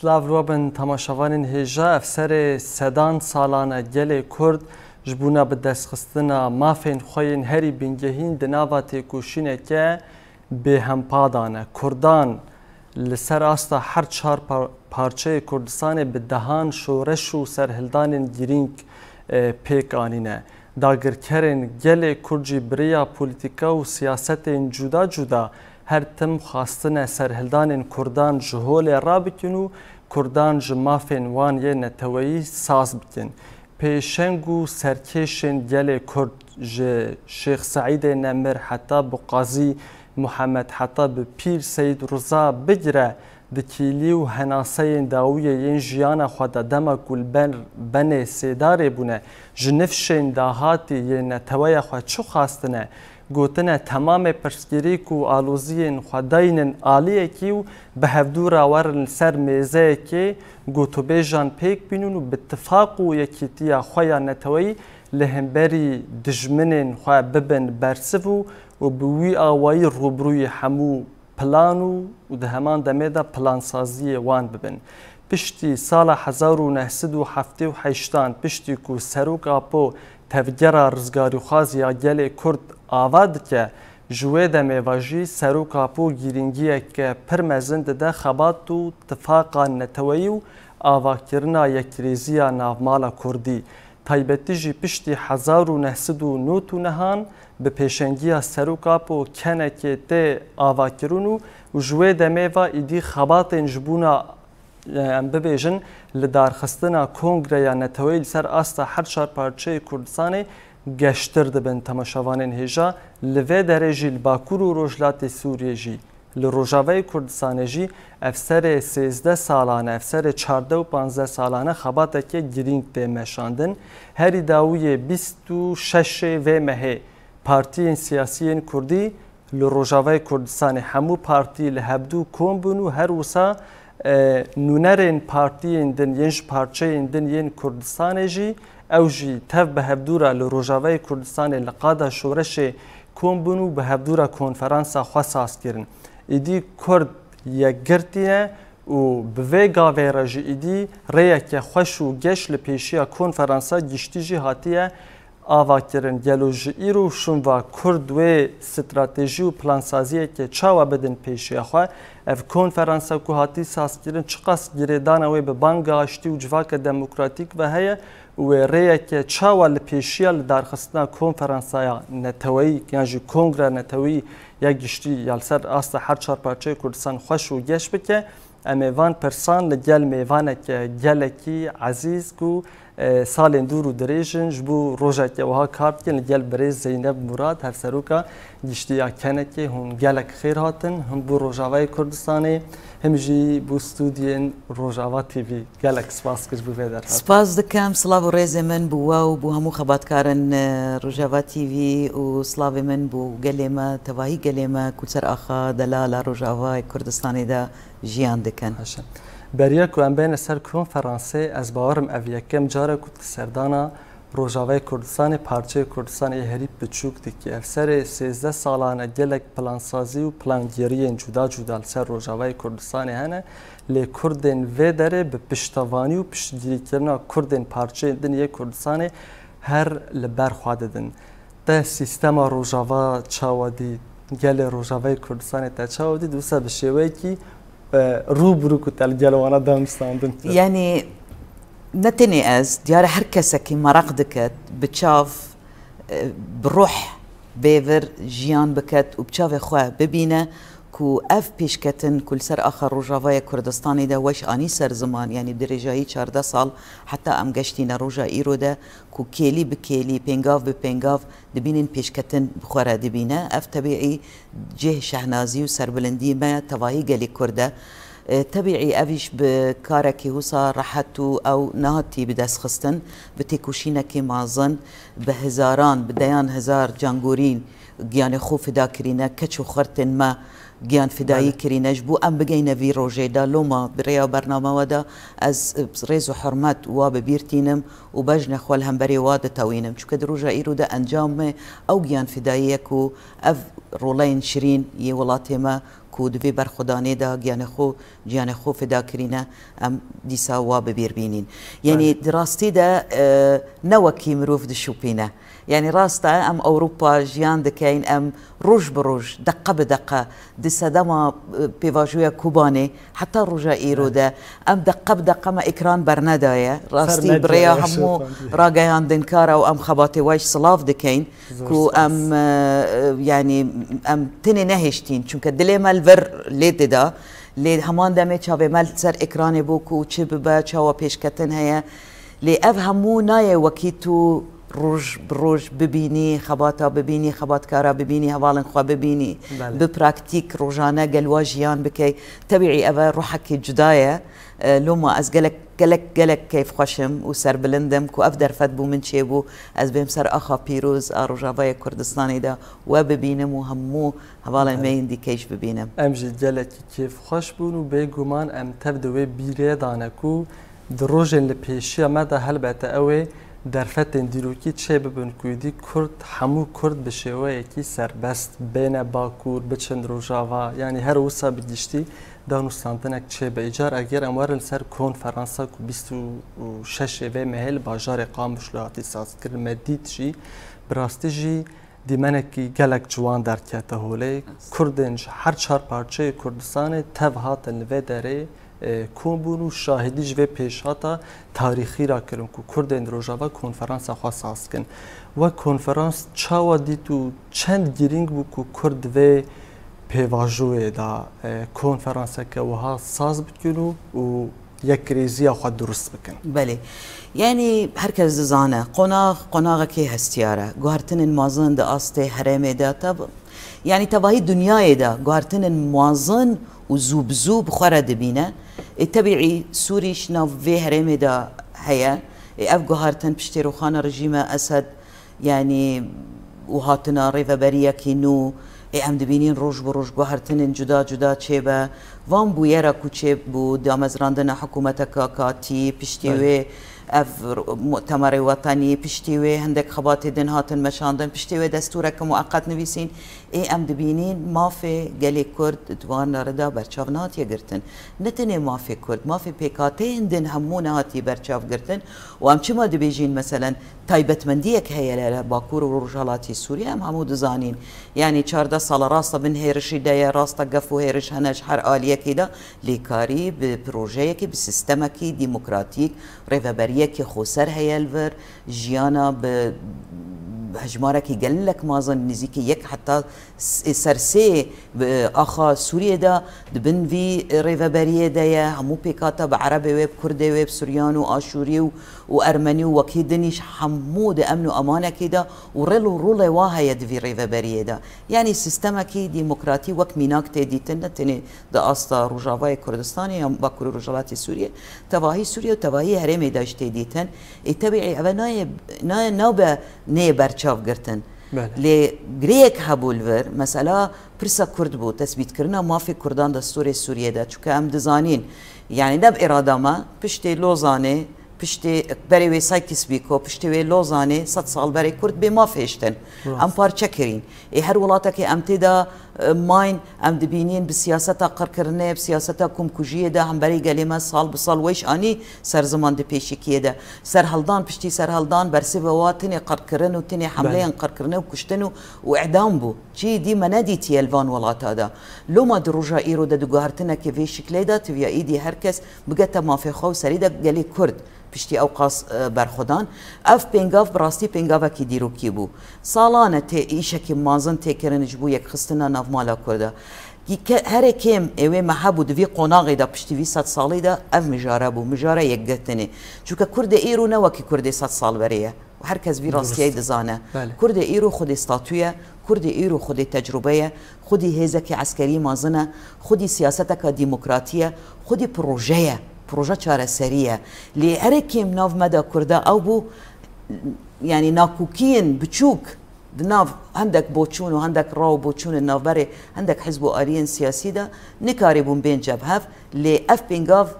سلاو روبن تماشاوان هجا افسر سدان سالانه گل کرد جبونا به دستخستنا مافین خوین هری بینگهین دناوا تکوشینه که به همپادانه کردان لسر آستا هر چهار پارچه کردستان به دهان شورش و سرهلدان گیرینگ پیک آنینه داگرکرین گل کرجی بریا پولیتیکا و سیاست جدا جدا هر تم خواستن سرهلدان کردان جهول را بکن و کردان جمافین وان یه نتوایی ساز بکن. پیشنگو سرکشن گل کرد شیخ سعید نمر حتی بقاضی محمد حتی به پیر سید رضا بگیره دکیلی و هناسه داویه ین جیانا خواده دما کل بن سیداره بونه جنفشن داهاتی یه نتوایی خواه چو خواستنه گوتنه تمام پرسگیری کو آلوزین خداین عالیه کیو به هفدورا ورن سر میزه کی گوتو بیجان پیک بینون و باتفاق و یکیتیا خویا نتوی لهمبری دجمنن خوا ببن برسفو و بوی آوایی روبروی همو پلانو و ده همان دمیده پلانسازی وان ببن. پشتی سال 1978 پشتی کو سروک آپو تفجر رزگاری خوازی گل کرد آواد که جوه دمیواجی سروک آپو گیرینگیه که پرمزند ده خبات و اتفاقا نتوی و آواکرنا یکریزی نافمال کردی. تایبتی جی پشتی 1999 به پیشنگی سروک آپو کنه که ته آواکرونو و جوه دمیوا ایدی خبات جبونا ببیجن لدارخستنا کنگره یا نتویل سر آستا هر چهار پارچه کردستان گشتر دبن تماشاوانین هجا لوی درجی الباکور و روجلات سوریه جی لروجاوی کردستان جی افسر 13 سالانه افسر 14 و 15 سالانه خباته که گرینگ ده مشاندن هری داوی 26 و مهه پارتی سیاسی کردی لروجاوی کردستان همو پارتی لهبدو کومبونو هر وسا نونرین پارتیین دن ینج پارچهین دن ین کردستان جی او جی تف به هفدورا لروجاوی کردستان لقادا شورش کومبونو به هفدورا کنفرانسا خواستاس کرن ایدی کرد یک گرتیه و به گاوی راجی ایدی ریا که خوش و گش لپیشیا کنفرانسا گشتی جی هاتیه آوا کرن گلوژ ایرو شون و کرد و استراتژی و پلانسازی که چاوا بدن پیشی خواه اف کنفرانسا کو هاتی ساس کرن چقاس گریدان و به بانگ آشتی و جواک دموکراتیک و هیا و ریا که چاوا لپیشیا لدارخستنا کنفرانسا نتوی یعنی کنگره نتوی یا گشتی یا سر آستا هر چهار پارچه کردستان خوش و گش بکه امیوان پرسان لگل میوانه که گلکی عزیز کو سالین دور و دریجن جبو روزه که وها کارت کن لگل بریز زینب مراد هر سروکا گشتیا کنه که هم گلک خیر هاتن هم بو روزاوی کردستانی هم جی بو استودین روزاوا تیوی گلک سپاس کش بو بدر سپاس دکم سلاو ریز من بو و بو همو خباتکارن روزاوا تیوی و سلاو من بو گلیما تواهی گلیما کلسر آخا دلال روزاوی کردستانی دا جیان دکن بریا کو ام بین سر کنفرانسه از باورم اویکم جاره کو سردانا روجاوی کردستان پارچه کردستان هری بچوک دی افسر 13 سالانه گلک پلانسازی و پلانگیری جدا جدا سر روجاوی کردستان هنه لی کردن و داره به پشتوانی و پشتگیری کردن کردن پارچه دنیای کردستان هر لبر خواددن ده سیستم روجاوا چاودی گل روجاوی کردستان تا چاودی دوستا به شیوهی کی روبرو كتال جلوانا دامستاندن يعني نتني از ديار هر كسكي مرق دكت بتشاف بروح بيفر جيان بكت وبتشاف اخوه ببينه كو اف بيشكتن كل سر اخر روجاوي كردستاني ده وش اني سر زمان يعني بدرجاي 14 سال حتى ام گشتينا روجا ايرو ده كو كيلي بكيلي بينغاف ببينغاف دبينن بيشكتن بخورا دبينه اف طبيعي جه شهنازي وسر بلندي ما تواهي قالي كرده تبعي افيش بكاركي هوسا راحتو او نهاتي بدس خستن بتيكوشينا كي مازن بهزاران بديان هزار جانغورين يعني خوف داكرينا كتشو خرتن ما گیان فدایی کرینه جبو ام بگینه وی روژه دا لوما بریا برنامه ودا از ريز وحرمت و ببیرتینم و بجن خوال هم بری واد تاوینم چون که دروجه ایرو دا انجام او گیان فدایی کو اف رولین شرین یه ولاتی ما کو دوی برخودانه دا گیان خو فدا کرینه ام دیسا و ببیر بینین یعنی دراستی دا نوکی مروف دشوپینه يعني راستا ام اوروبا جيان دكاين ام روج بروج دقه بدقه دي سدما بيفاجويا كوباني حتى رجا ايرو ده ام دقه بدقه ما اكران برندايا راستي بريا همو راجيان دنكارا وام خباتي وايش صلاف دكاين كو ام يعني ام تني نهشتين چونك دليما الفر ليد دا لي همان دمه چاوي مال سر اكران بوكو چببا چاوا پیشکتن هيا لي افهمو ناي وكيتو روج بروج ببینی خباتا ببینی خباتکارا ببینی هوالن خوا ببینی بپراکتیک روجانه قلوا جيان بكي تبعي أبا روحك جداية لوما از قلك كيف خشم وسر بلندم كو أفدر فدبو من شيبو از بهم سر أخا بيروز روجاوية كردستاني دا وببينم وهمو هوالن ما يندي كيش ببينم أمجي قلك كيف خشبون وبيقومان أم تبدو بيري دانكو دروجن لبيشي مدى هلبتا أوي درفتن دیروکی چه ببین کودی کرد همو کرد به شیوه کی سربست بین باکور بچند روجاوا یعنی هر وسا بدیشتی دانستاندنک چه به ایجار اگر اموار سر کنفرانسا کو 26 و مهل بازار قامشلاتی ساز کرد مدید جی براستی جی دیمنکی گلک جوان در کته هوله کردنج هر چهار پارچه کردستان تبهات الوی داره کۆبوون و شاهدیش وێ پێشهاتە تاریخی را کردن و کوردên Rojava konferansa xwe saz kin. We konferans çawa dît û çend girîng bû ku Kurd vê pêvajûyê da konferanseke wiha saz bikin û yek rêziya xwe durust bikin. Belê. Yani herkes dizane qonağekê hestiyare guhartinên mazin di astê herêmê de yani tevahî dünyayê de guhartinên mazin û zû bi zû bi xwe re dibîne طبيعي سوري شناف في هرمي دا هيا اف جوهرتن بشتي روخانا رجيم اسد يعني وهاتنا ريفا بريا كينو ام دبينين روج بروج جوهرتن جدا جدا تشيبا وان بو يرا كوتشيب بو دامزراندنا حكومتك كاتي بشتي اف مؤتمر وطني بشتي هندك خبات دن هاتن مشاندن بشتي دستورك مؤقت نويسين ام دبينين ما في قالي كرد دوان ردا برشافنات يقرتن نتني ما في كرد ما في بيكاتين دن همونا هاتي برشاف قرتن وام شما دبيجين مثلا تايبت منديك هي باكور ورجالاتي سوريا ام همو دزانين يعني 14 سال راستا بن هيرشي دايا راستا قفو هيرش هناش حر آلية كده ليكاري ببروجيكي بسيستمكي ديمقراطيك ريفابريكي خوسر هي الفر جيانا هجمارك يقل لك مازن نزيكي يك حتى سرسي اخا سوريا دا دبن في ريفابريه دايا همو بيكاتا بعربي ويب كردي ويب سوريان واشوري وارمني وكيدنيش حمود امن وامانه كده ورلو رولي واها يد في ريفابريه دا يعني سيستمكي ديمقراطي وك ميناك تديتن تني دا استا روجافاي كردستاني ام باكور روجالاتي سوريا تواهي سوريا وتواهي هرمي داش تديتن تبعي ابناي نوبه نيبر شاف قرتن لي غريك هابولفر مثلا برسا كرد بو تثبيت كرنا ما في كردان دستور سوريا دا چونك ام دزانين يعني دب اراده ما پشتي لوزانه پشتي بري وي سايكس بيكو پشتي وي لوزانه 100 سال بري كرد بما فيشتن ام بارچه كرين هر ولاتك ام تدا ماين ام دبينين بسياستا قركرنه بسياستا كومكوجيه ده هم بري قليما سال بسال ويش اني سر زمان دي بيشيكيه ده سر هلدان پشتي سر هلدان برسي بواتني قركرن وتني حملين قركرنه وكشتنو واعدام بو جي دي منادي تيلفان ولاتا ده لو ما دروجا ايرو ده دغارتنا كيف شكل ده تبيا ايدي هركس بقتا ما في خو سريده قالي كرد پشتی اوقاس برخودان اف پنگاف براستی پنگاف کی دیرو کی بو سالانه ته ایشه کی مازن تکرن جبو یک خستنا ناف مالا کرده هر کیم اوه محبو دوی قناغی دا پشتی وی 100 سالی دا اف مجاره بو مجاره یک گتنی چونکه کرد ایرو نه وکی کرد 100 سال بریه و هر کس وی راستیه دزانه کرد ایرو خود استاتویه کرد ایرو خود تجربه خودی هزکی عسکری مازنه خودی سیاستک دموکراتیه خودی پروژه چاره سریه لی هر کیم ناف مدا کرده او بو يعني ناكوكين بتشوك ناف عندك بوتشون وعندك راو بوتشون النافبري عندك حزب آليين سياسي دا نكاربون بين جبهة لأف بينغاف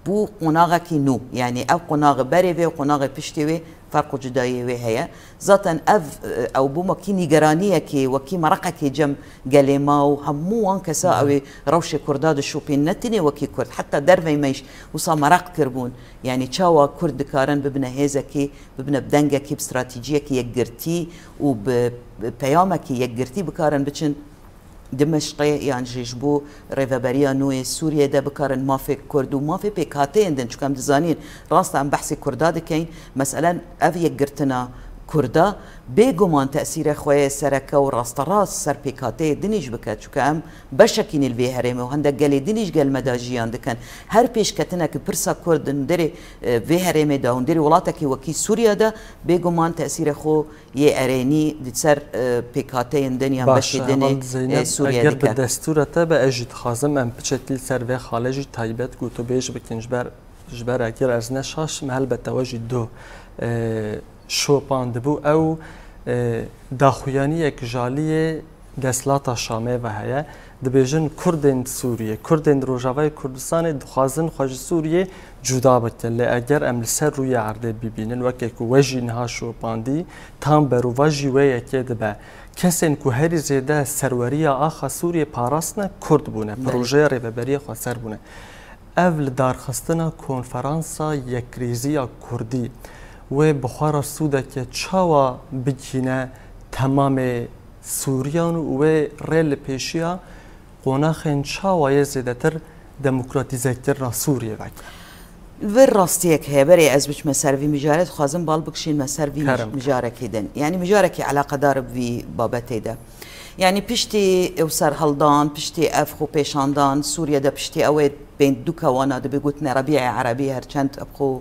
بو قناغة كي نو يعني أو قناغة بريوي وقناغة بشتوي فرق جداية وهي ذاتا أف أو بوما كي نيجرانية كي وكي مرقة كي جم قليما وهمو وان كسا أو روشة كرداد الشوبين نتني وكي كرد حتى درفي ميش وصا مرق كربون يعني تشاوا كرد كارن ببنا هيزا كي ببنا بدنجا كي باستراتيجية كي يقرتي وببياما كي يقرتي بكارن بچن دمشقي يعني جيجبو ريفابريا نوي سوريا ده بكارن ما في كرد وما في بيكاتين دن شو كم دزانين راست عم بحثي كرداد كين مثلا افي قرتنا كردا بيجومان تأثير خوي سركة وراست راس سر بيكاتي دنيش بكات شو كم بشكين الفي هرمي وهندك قالي دنيش قال مداجيان دكان هر بيش كتنا كبرسا كرد ندري في هرمي ده وندري ولاتك وكي سوريا ده بيجومان تأثير خو يأريني دتسر بيكاتي الدنيا بشي دني سوريا اگر به دستور تبع اجد خازم ام بشكل سر خالجي تايبت گوتو بيج بكن جبر اگر از نشاش محل بتواجد دو شوپان دبو او داخویانی یک جالی دسلاتا شامه و هیا دبیجن کردن سوریه کردن روجاوای کردستان دخوازن خواج سوریه جدا بکن لی اگر ام لسر روی عرده ببینن وکی که وجی نها شوپاندی تام برو وجی وی اکی دبه کسین که هری زیده سروری آخا سوریه پاراستنه کرد بونه پروژه ریوبری خواه سر بونه اول دارخستنا کنفرانسا یک ریزی کردی و بخار سوده که چاوا بگینه تمام سوریان و ریل پیشیا قناخین چاوا زیده تر دموکراتیزه کردن سوریه وکی و راستیک هبری از بچ مسروی مجارد خوازم بال بکشین مسروی مجارکی دن يعني مجارکی علاقه دار بی بابتی ده يعني پشتی او سر هلدان پشتی افخو پیشاندان سوریا ده پشتی اوید بین دو کوانا ده بگوتن ربیع عربی هرچند ابخو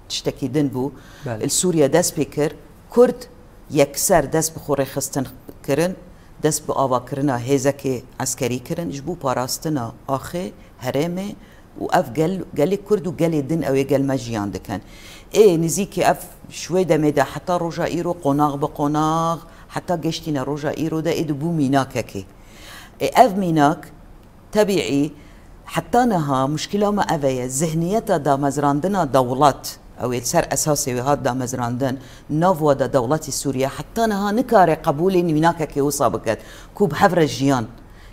تشتكي دنبو السوريا داس بكر كرد يكسر داس بخوري خستن كرن داس بآوا كرنا هيزكي عسكري كرن جبو باراستنا آخي هرمي وأف قال كرد وقال دن أو قال مجيان دكان إيه نزيكي أف شوي دميدا حتى رجا إيرو قناغ بقناغ حتى قشتنا رجا إيرو دا إدو بو ميناككي إيه أف ميناك تبعي حتى نها مشكلة ما أفيا ذهنيتا دا مزراندنا دولات أو السر أساسي وهذا دا مزراندن نوفو دا دولة سوريا حتى نها نكاري قبولي ميناكا كي وصابكت كوب حفر الجيان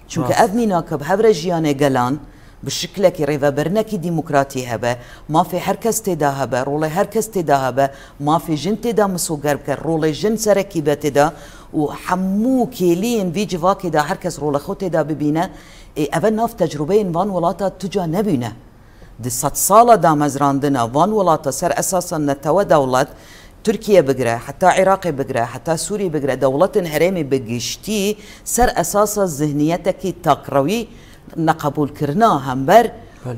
چونك أف ميناكا بحفر الجيان قلان بالشكل كي ريفا برنكي ديمقراطي هبا ما في حركز تدا هبا رولي حركز تدا هبا ما في جن تدا مسوقر بكر رولي جن سركي بتدا وحمو كيلين في جواكي دا حركز رولي خو تدا ببينا أبا ناف تجربين وان ولاتا تجا نبينا دي 100 ساله دا مزراندنا وان ولاتا سر اساسا نتوا دولت تركيا بقرا حتى عراقي بقرا حتى سوري بقرا دولة هرمي بقشتي سر اساسا ذهنيتك تقروي نقبول كرنا همبر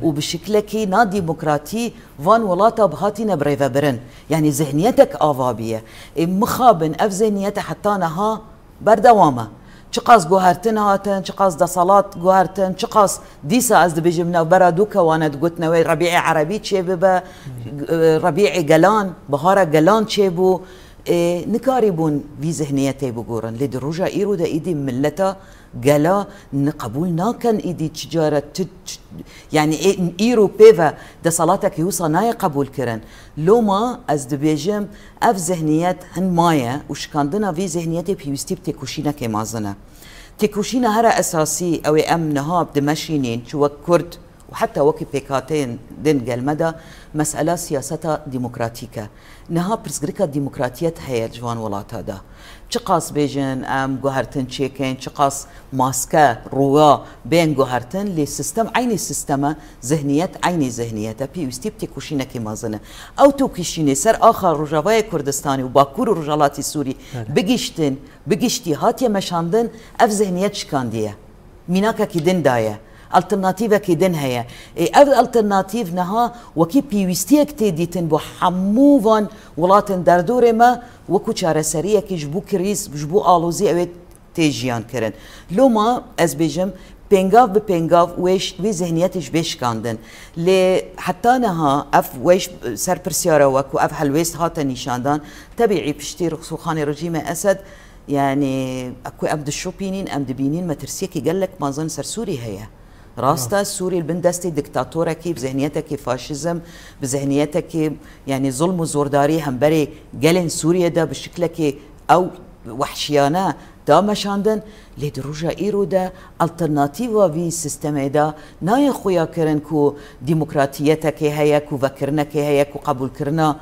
وبشكلك نا ديمقراطي وان ولاتا بهاتينا بريفا برن يعني ذهنيتك آوابية مخابن اف ذهنيتك حتى نها بردوامه چقاس گوهرتن هاتن چقاس دا صلات گوهرتن چقاس دیسا از دبیجمنا برا دوكا وانا دقوتنا وي ربيع عربي چه ببا ربيع قلان بهارا قلان چه بو نكاربون في ذهنيتي بقورن لدروجا ايرو دا ايدي ملتا قلا نقبول ناكن ايدي تجارة يعني ايرو بيفا دا صلاتك يوصى ناي قبول كرن لو ما از دبيجم اف ذهنيات هن مايا وش كان دنا في ذهنيتي بيوستي بتكوشينا كمازنا تكوشينا هرا اساسي او ام نهاب دمشينين شو كرد وحتى وكي بيكاتين دين قال مدى مسألة سياستها ديمقراطيكا نها برسغريكا ديمقراطيات هي جوان ولات هذا چقاس بيجن ام جوهرتن تشيكين چقاس ماسكا روا بين جوهرتن لسيستم عيني سيستما ذهنيات عيني ذهنيات بيوستي بتكوشينا كمازنا او توكيشيني سر اخر رجاوي كردستاني وباكور رجالاتي سوري بقشتي هاتيا مشاندن اف ذهنيات شكانديه ميناكا كيدن دايه الترناتيفا كيدن هيا اف الترناتيف نها وكي بيوستيك تيديتن بو حموفان ولاتن دردور ما وكو چارەسەریە كي جبو كريس جبو آلوزي اويت تيجيان كرن لو ما از بيجم بينغاف ببينغاف ويش وي ذهنيتش بيش كاندن لي حتى نها اف ويش سر برسيارة وكو اف هلويست هاتا نيشاندان تبعي بشتي رخصوخاني رجيم اسد يعني اكو ام دشوبينين ام دبينين ما ترسيكي قال لك ما ظن سر سوري هي راستا سوري البندستي دكتاتوركي بذهنيتك فاشيزم بذهنيتك يعني ظلم وزورداري هم بري قالن سوريا دا بشكلك او وحشيانه دا مشاندن لدروجا ايرو دا الترناتيفا في سيستم دا ناي خويا كرن كو ديمقراطيتك هي كو فكرنك هي كو قبول كرنا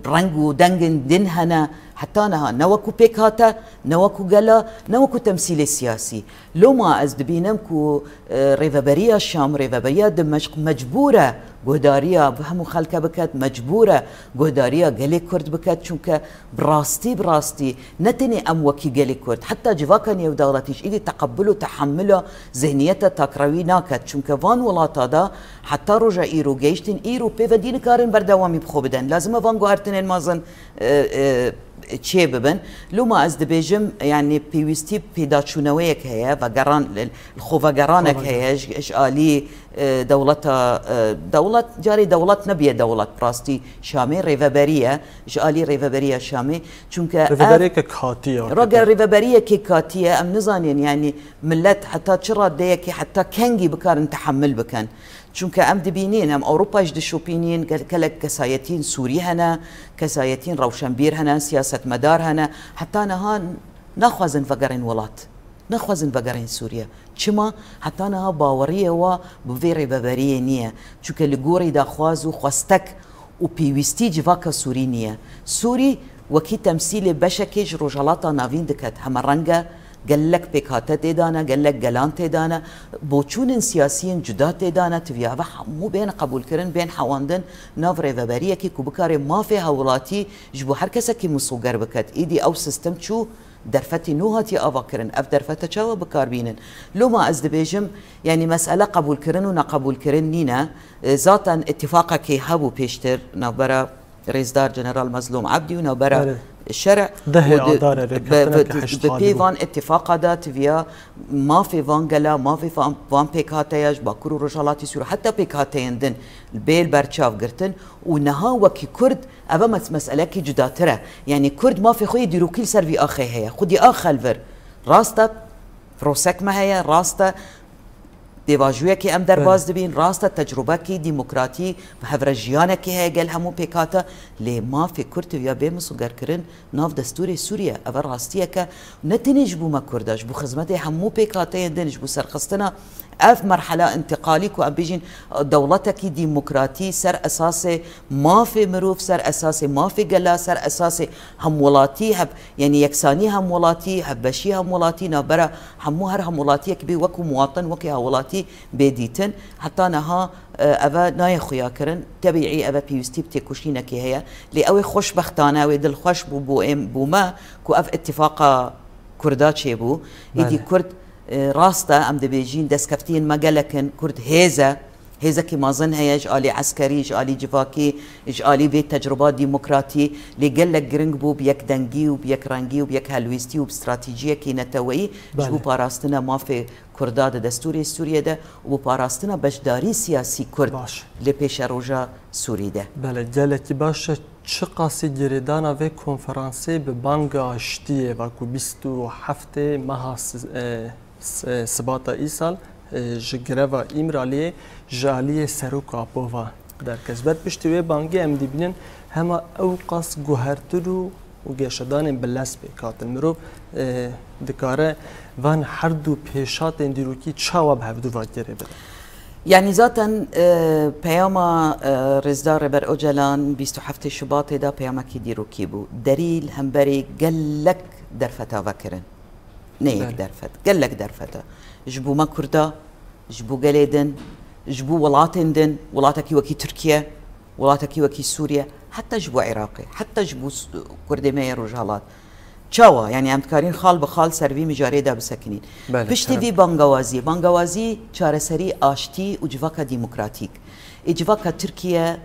رنگو دنگن دين هنا حتى نها نوكو بيكاتا نوكو قلا نوكو تمثيل سياسي لو ما أزدبينم كو ريفابريا الشام ريفابريا دمشق مجبورة قهداريا بهمو خلقة بكت مجبورة قهداريا قلي كرد بكت چونك براستي نتني أم وكي قلي كرد حتى جواكا نيو دولتيش إيدي تقبلو تحملو ذهنيتا تاكراوي ناكت چونك فان ولاتا دا حتى رجا إيرو جيشتن إيرو بيفا دين كارن بردوامي بخو بدن لازم فانقو هرتنين مازن چه ببن لو ما از دبیجم يعني پیوستی پیدا چونویک هيا و گران الخوفا گرانك هيا اش آلی دولت جاري دولت نبيه دولت براستي شامي ريفابريه اش آلی ريفابريه شامي چونك ريفابريه كاتيه رجل ريفابريه كاتيه ام نزانين يعني ملت حتى تشرا ديكي حتى كنجي بكار نتحمل بكن چونك ام دبينين ام اوروبا اجد شوبينين كلك كسايتين سوري هنا كسايتين روشنبير هنا سياسة مدار هنا حتى نها نخوزن فقرين ولات نخوزن فقرين سوريا چما حتى نها باورية و بفيري ببرية نية چونك لغوري دا خوازو خوستك و بيوستي جواكا سوري نية سوري وكي تمثيل بشكيج رجالاتا نافين دكت هم رنگا قال لك بيكاتا تيدانا قال لك قلان تيدانا بوچون سياسيين جدا تيدانا تفيا مو بين قبول كرن بين حواندن ناف ريفابريه كي كوبكاري ما فيها ولاتي جبو هركسا كي مسوغر بكت ايدي او سيستم شو درفتي نوهاتي افا كرن اف درفتا چاوا بكار بينن لو ما ازدبيجم يعني مسألة قبول كرن ونا قبول كرن نينا ذاتا اتفاقا كي هابو بيشتر نابرا رئيسدار جنرال مظلوم عبدي ونابرا الشرع بيفان اتفاق دات فيا ما في فانجلا ما في فان بيكاتياج باكرو رجالاتي سوري حتى بيكاتين دن البيل برشاف قرتن ونها وكي كرد أبا مسألة كي جداترة يعني كرد ما في خوي يديرو كل سر في أخي هي خدي أخ الفر راستا فروسك ما هي راستا ديواجوية كي أم درباز دبين راستا تجربة كي ديمقراطي بهفرجيانة كي هي قال همو بيكاتا لي ما في كرت ويا بيمسو قركرن ناف دستوري سوريا أفر راستيا كا نتنج بو ما كرداش بو خزمتي همو بيكاتا يندنج بو سرخستنا اف مرحله انتقالي كو ام بيجين دولتك ديمقراطي سر اساسي ما في مروف سر اساسي ما في قلا سر اساسي هم ولاتي هب يعني يكساني هم ولاتي هبشي هم ولاتي نابرا همو هر هم ولاتي كبي وكو مواطن وكي ولاتي بيديتن حتى نها افا ناي خويا كرن تبعي افا بيوستي بتكوشينا كي هي لي اوي خوش بختانه ودل خوش بو ما كو اف اتفاق كرداتشي بو ايدي كرد راستا ام دبيجين دسكفتين ما قالكن كرد هيزا كي ما ظن هي اجالي عسكري اجالي جفاكي اجالي بيت تجربات ديمقراطي اللي قال لك جرينج بو بيك دنجي وبيك رانجي وبيك هلويستي وباستراتيجيه كي نتوي شو باراستنا ما في كرداد دستوري سوريا ده وباراستنا بشداري سياسي كرد لبيش روجا سوري ده بله جالك باشا چقاسی گریدانا و کنفرانسی به بانگ آشتیه و کو 27 ماه سباتا ایسال جگروا ایمرالیه جالیه سروکا بووا در کسبت پشتی و بانگی ام دیبینن همه اوقاس گوهرترو و گشدان بلس بکاتن مرو دکاره وان هر دو پیشات اندیروکی چاوا به هفدو واجره بده يعني ذاتا بياما رزدار بر اوجلان 27 شباط دا بياما كي ديرو كيبو دليل همبري قال لك درفتا فكرن نيك درفت قال لك درفتا جبو ما كردا جبو قليدن جبو ولاتن دن ولاتكي وكي تركيا ولاتكي وكي سوريا حتى جبو عراقي حتى جبو كردمية رجالات چاوا يعني عم تكارين خال بخال سروي مجاري دا بسكنين بشتي في بانغوازي چارەسەری آشتي و جواكا ديمقراطيك جواكا تركيا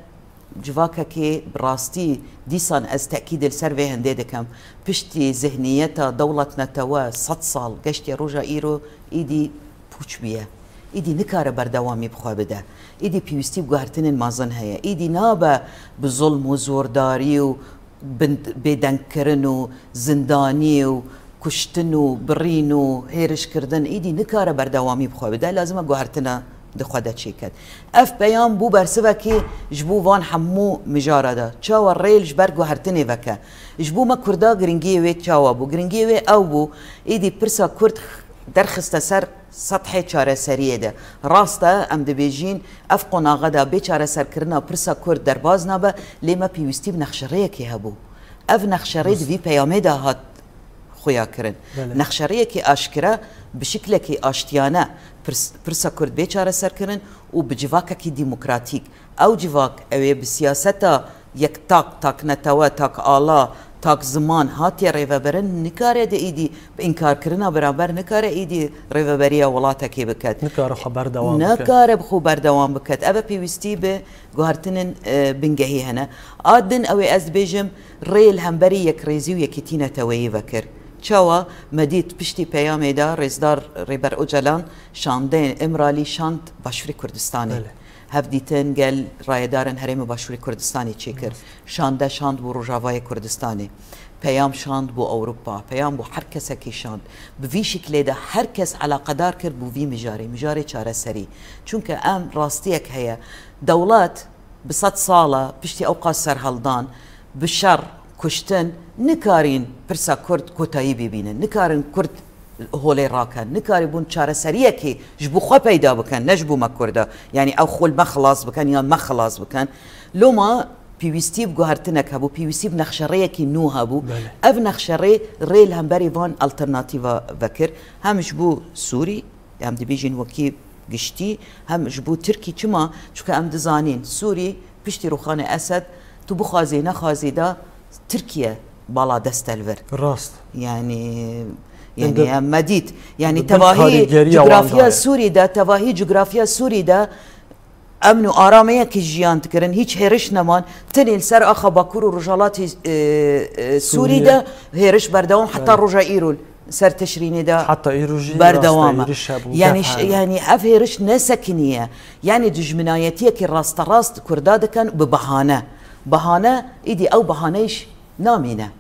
جواكا كي براستي ديسان از تأكيد السروي هندي دكم بشتي ذهنيتا دولتنا توا 100 سال قشتي روجا ايرو ايدي بوچ بيه ايدي نكاره بردوامي بخوا بده ايدي بيوستي بقهرتن المازن هيا ايدي نابا بظلم وزورداري بێدەنگکردن و زندانی و کوشتن و برین و هێرشکردن ئیدی نکارە بەردەوامی بخوا بدا لازمە گوهرتنە دخوا دەچێکێت ئەف پەیام بوو بەرسڤەکی ji بوو وان هەموو میژارەدا چاوە ڕێل ji ber گوهرتنê veke ji بوو me Kurda giringiyê wê çawa bû giringiyê wê ew bû êdî pirsa Kurd derxiste ser sethê çareseriyê de rast e em dibêjîn ev qonağa da bê çareserkirina pirsa Kurd derbas nabe lê me pîwîstî bi nexşereyekê hebû ev nexşerê di vî peyamê de hat خویا کرن نەخشەرەیەکی ئاشکرا بشکلێکی ئاشتیانە پرسە کورد بێ چارەسەرکردن و بجیڤاکێکی دیموکراتیک ئەو جیڤاک ئەوێ بسیاسەتە یەک تاکنەتەوە تاک ئاڵا تاک زمان هاتیە ڕێڤەبەرن نکارێ دە ئیدی ئینکارکردنا بەرامبەر نکارە ئیدی ڕێڤەبەریە وڵاتێکی بکات نکارە بخۆ بەردەوام بکات ئەوە پێویستی بە گوهرتنن بنگەهی هەنە ئادن ئەوێ ئەس بێژم ڕێل هەمبەری یەکڕێزی و یەکیتینەتەوەیی vekir çawa medît piştî peyamê da rêzdar Rêber Öcalan şandên Imralî şand Başûrê Kurdistanê hev dîtin gel rayedarên Herêma Başûrê Kurdistanê çêkir şande şand bû Rojavayê Kurdistanê peyam şand bû Ewropa peyam bû her kesekî şand bi vî şiklê de her kes alaqedar kir bû vî mijarê çareserî çunke em rastiyek heye dewlet bi sed sala piştî ew qas serheldan bi şer کوشتن نکارین پرسا کرد کۆتایی ببینن نکارن کرد هۆڵێ ڕاکەن نکاری بوون چارەسەریەکی ji بۆ خۆ پەیدا بکەن نەش بوو مە کوردە یعنی ئەو خۆل مەخلاص بکەن یان مەخلاص بکەن لۆما پێویستی بگوهرتنێک هەبوو پێویستی نەخشەڕەیەکی نو هەبوو ئەv نەخشەڕێ ڕێل هەمبەری وان ئەلتەرناتیڤە vekir هەمش بوو سووری ئەم دەبێژین وەکی گشتی هەمش بوو ترکی چما چونکە ئەم دزانین سووری پشتی ڕوخانە ئەسەد تو بخوازی نەخوازیدا تركيا بالا دستلفر راست يعني مديت يعني تواهي جغرافيا سوري دا تواهي جغرافيا سوري دا امن و آرامية كي جيان تكرن هيج هيرش نمان تنيل سر اخا باكور و رجالات سوري دا هيرش بردوام حتى رجا ايرول سر تشريني دا حتى ايروجي بردوام يعني اف هيرش نسكنية يعني دجمنايتيه كي راست كرداد كان ببهانه ایدی او بهانهش نامینه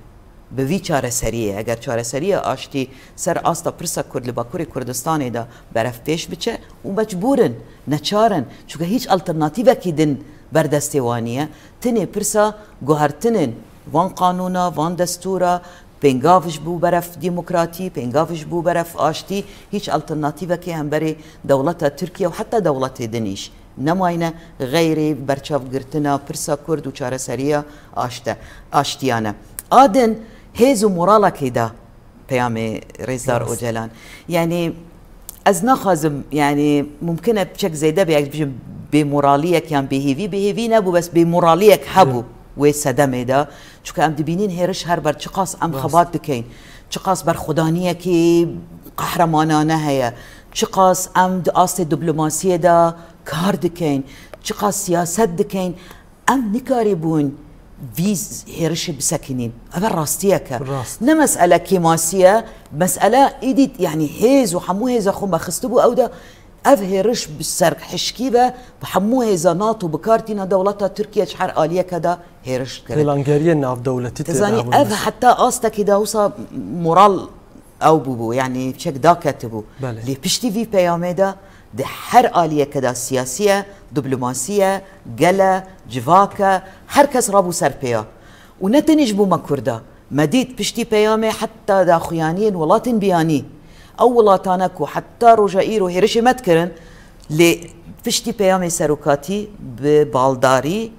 به وی چارەسەریە ئەگەر چارەسەریە ئاشتی سەر ئاستا پرسە کورد لە باکووری کوردستانی دا بەرەف پێش بچێ و مەجبورن نەچارن چونکە هیچ ئەلتەرناتیڤێکی دن بەردەستێوانیە تنێ پرسە گوهرتنن وان قانونا وان دەستورە پێنگاوش بوو بەرەف دیموکراتی پێنگاوش بوو بەرەف ئاشتی هیچ ئەلتەرناتیڤێکی هەمبەرێ دەوڵەتە تورکیا و حتا دەوڵەتێ دنیش نماینه غیری برچافگرتنا پرسا کرد و چارەسەریە ئاشتیانە ئادن هێز و مۆراڵەکەی دا پەیامێ ڕێزدار ئۆجەلان یعنی ئەز ناخوازم یعنی ممکنە بچەک زەیدە بێ بێمۆراڵیەک یان بێهێوی نەبوو بەس بێمۆراڵیەک هەبوو وێ سەدەمێدا چونکە ئەم دبینین هێرش هەر بەر چ قاس ئەم خەبات دکەین چ قاس بەرخودانیەکی قەحرەمانانە هەیە چ قاس ئەم ئاستێ دیبلۆماسیەدا کار دکەین چ قاس سیاست دکەین ئەم نکاری بوون ویز هێرش بسەکینین ئەوە ڕاستیەکە نە مەسئلە کێماسیە مەسئلە ئیدیت یعنی هێز و هەموو هێزە خۆم بەخست بوو ئەودا ئەv هێرش سەر حشکی بە بە هەموو هێزە نات و بکارتینە دەوڵەتە تورکیا هەر ئالیەکەدا هێرش کرد لەنگەریە ناودەوڵەتی تزانی ئەv حتا ئاستێکیدا وسا مۆراڵ ئەو بوو یعنی چێک داکەت بوو لێ پشتی وی پەیامێدا ده هر آلیه کدا سیاسیه دیپلماسیه گله جواکه هر کس رابو سر پیا و نتنیج بو ما کرده مدید پشتی پیامه حتی داخویانین ولاتن بیانی او ولاتانک و حتی رجائیر و هرش مد کرن لی پشتی پیامه سروکاتی به بالداری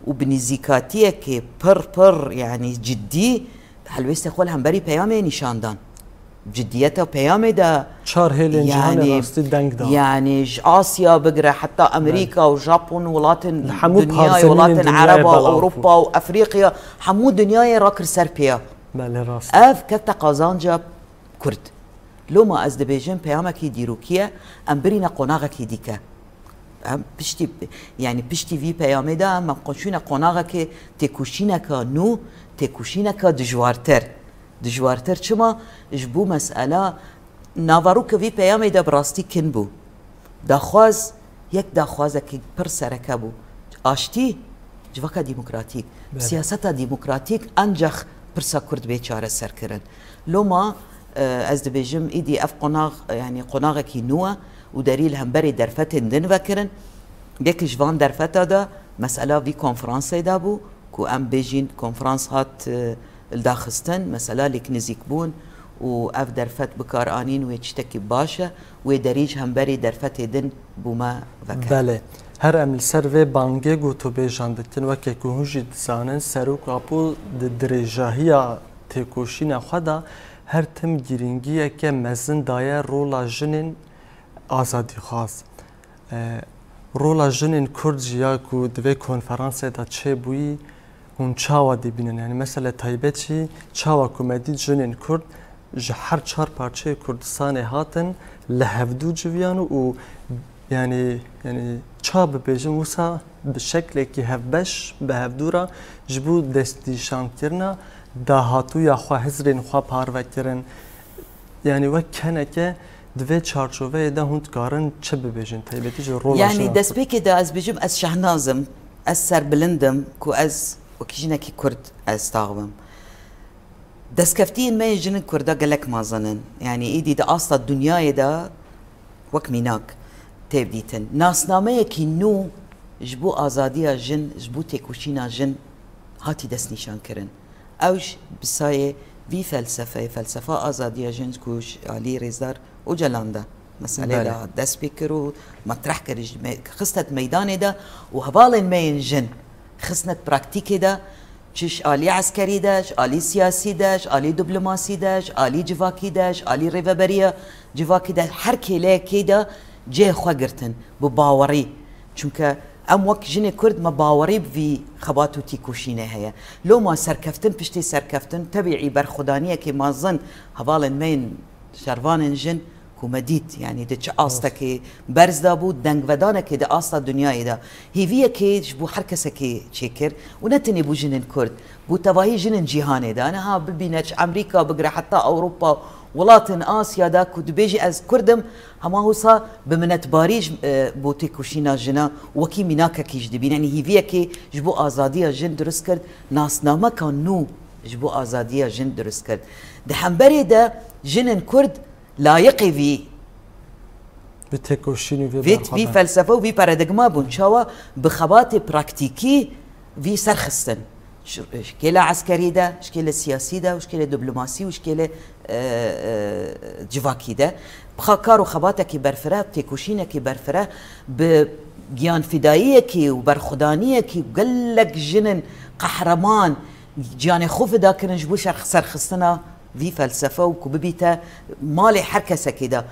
و بنزیکاتیه که پر يعني جدی حلویست خول هم بری پیامه نشاندان جديته وبيامي دا شهر هيلين يعني يعني آسيا بقرا حتى أمريكا وجابون ولاتن دنيا ولاتن عرب وأوروبا وأفريقيا حمود دنيا راكر سربيا أف كتا قازانجا كرد لو ما أزدبيجن بياما كي ديروكيا أم برينا قناغا كي ديكا أم بشتي يعني بشتي في بيامي دا أم قنشونا قناغا كي تكوشينا كا نو تكوشينا كا دجوارتر دجوارتر چما جبو مسئله ناوارو که وی پیامی دا براستی کن بو داخواز یک داخوازه که پر سرکه بو آشتی جواکا ديمقراطيك سياستا ديمقراطيك انجخ برسا كرد بيچاره سركرن لوما از دبيجم ايدي اف قناغ يعني قناغ كي نوا ودليل همبري درفتن دن وكرن بيك جوان درفتا دا مسألة في كونفرانس دابو كو ام بيجين كونفرانس هات الداخستن مسألة لك نزيكبون و اف درفت بكار انين ويتشتكي باشا ودريج همبري درفت دن بوما وكرن بله هر ام السر بانگه گوتو بیجاندکن وکه که هنجی دزانن سروک اپو درجاهیا تکوشین خدا هر تم گیرینگیه که مزن دایه رولا جنین آزادی خواست رولا جنین کرد جیا که دوی کنفرانس دا چه بویی هون چاوا دی بینن یعنی مثلا تایبه چی چاوا کمدی جنین کرد هر چهار پارچه کردستان هاتن لهفدو جویانو و يعني شاب بيجن وسا بالشكل كي هفبش بهفدورا جبو دستيشان كرنا داهاتو يا خوا هزرين خوا پاروكرن يعني وكنك دوی چارچوبه ده هند کارن چه ببیجن تایبتی جو رول يعني دست بيكي دا از بيجم از شهنازم از سر بلندم كو از وكيجنا كي كرد از تاغبم دست كفتين ما يجن كردا قالك ما ظنن يعني ايدي دا اصلا الدنيا دا وك ميناك تبديتن ناسنامه كي نو جبو آزادية جن جبو تكوشينا جن هاتي دست نشان كرن اوش بسايه في فلسفة آزادية جن كوش علي ريزدار وجلاندا مسألة دا دست بكرو مطرح كرج خصت ميدان دا وهبالن مين جن خصنت براكتيكي دا چش آلی عسکری داش، آلی سیاسی داش، آلی دیپلماسی داش، آلی جواکی داش، آلی ریوبریا جواکی داش، هر کله کیدا جه خواگرتن بباوری، چونکه ام وقت جن کرد ما باوری بی خباتو تیکوشینه هیا، لو ما سرکفتن پشتی سرکفتن طبیعی برخدانیه که ما ظن حوالن مین شروان جن کومدیت یعنی ده آستا که برز دا بود دنگ ودانه که ده آستا دنیای دا هیویه که جبو هر کسی که چیکر و نتنی بو جنن کرد بو تواهی جنن جیهانه دا نه ها ببینه امریکا بگره حتی اوروپا ولاتن آسیا دا کد بیجی از کردم هما هوسا بمنت باریج بو تکوشینا جنا وکی مناکا کیش دبین یعنی هیویه که جبو آزادی جن درست کرد ناسنامه کان نو جبو آزادی جن درست کرد ده همبری دا جنن کرد لايقي في بتكوشيني في فلسفه وفي باراديغما بونشاوا بخبات براكتيكي في سرخستن شكله عسكري ده شكله سياسي ده وشكله دبلوماسي وشكله جواكي ده بخاكار وخباته كي برفره بتكوشينه كي برفره بجيان فدائيه كي وبرخدانيه كي قال لك جنن قهرمان جيان خوف ده كان جبو سرخستنا في فلسفه وكببيتا مالي حركه كده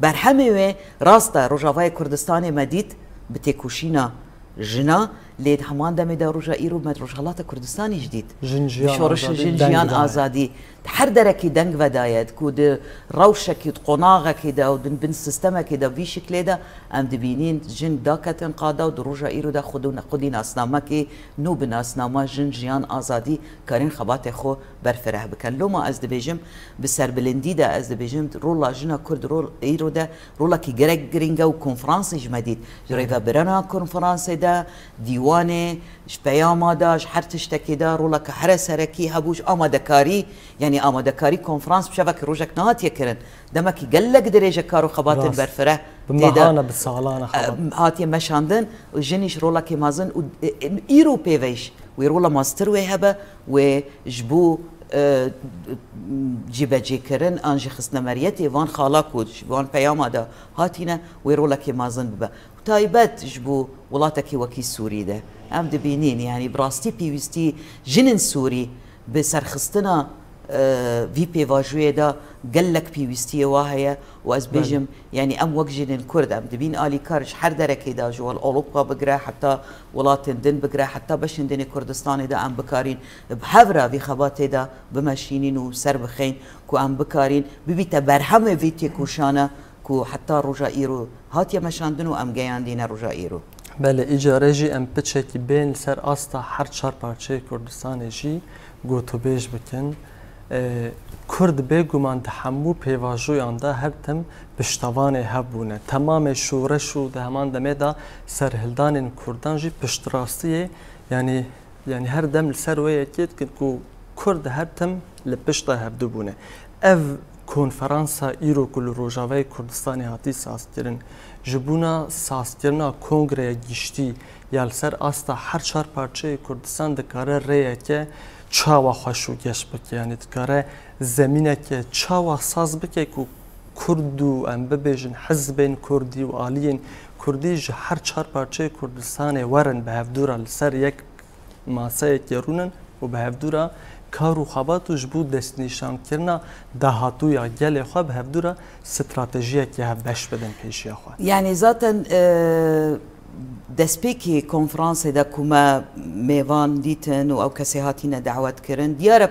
برهمه راستا رجاوای كردستان مديد بتكوشينا جنا لید همان دم دا رجا ایرو مد رجالات كردستاني جديد بشورش جنجيان آزادي هر دركي دنگ ودايت كود روشه كي قناغه كده ودن بن سيستم كده في شكل ده ام دبينين جن داكتن قاده ود رجا ايرو ده خدين اسنامه كي نو بن اسنامه جنجيان آزادي كارين خبات خو برفره بكن لو ما از دبيجم بسر بلندي ده از دبيجم رولا جنا كرد رول ايرو ده رولا كي جرينجا وكونفرانس جمديد جريفا برنا كونفرانس ده ديوانه شبياما داش هر تشتكي ده رولا كحر سركي هبوش آمادكاري يعني آمادكاري كونفرانس بشبك روجك نهات يكرن دمك يقلق درجة كارو خبات البرفرة بمهانة بالصغلانة هات يمشاندن وجنيش رولا كي مازن ايرو بيفيش ويرولا ماستر وهبه وجبو جيبه جيكرن انجي خصنا مريتي وان خالاكو وان بياما دا هاتينا ويرولا كي مازن ببا تايبات جبو ولاتك وكي سوري ده ام دبينين يعني براستي بيوستي جنن سوري بسرخستنا في بيفاجوي دا قلك بيوستي واهية واز بيجم يعني ام وججن كرد ام دبين الي كارج حر دركي دا جوال اوروبا بقرا حتى ولاتن دن بقرا حتى باش دن كردستان دا ام بكارين بحفره في خبات دا بمشينين وسر بخين كو ام بكارين ببيتا برحمه فيتي كوشانا كو حتى رجا ايرو هاتيا مشاندنو ام جاياندينا رجا ايرو بله اجاره جي ام بتشكي بين سر استا هر چهار پارچه کردستان جي گوتو بیج بکن کرد بگومان همو پیواژویان دا هر تم پشتوانه هبونه تمام شورش و ده همان دمه دا سرهلدان کردان جی پشتراستیه یعنی هر دم سرویه کید که کرد هر تم لپشتا هبدو بونه اف کنفرانسا ایرو کل روجاوی کردستانی هاتی ساز کرن جبونا ساز کرنا کنگره گیشتی یال سر استا هر چهار پارچه کردستان دکاره ریه که چاوا خوشو گشت بکه یعنی دکاره زمینه که چاوا ساز بکه که کرد و ام ببیجن حزبین کردی و آلیین کردی جه هر چهار پارچه کردستان ورن به هفدورا لسر یک ماسه کرونن و به هفدورا کارو خبات و جبود دست نشان کرنا دهاتو یا گل خواب به هفدورا استراتژیه که هف بش بدن پیشی خواه يعني ذاتا دەستپێکی کۆنفرانسێدا کومە میێوان دیتن و ئەو کەسێ هاتیینە داوات کردن دیارە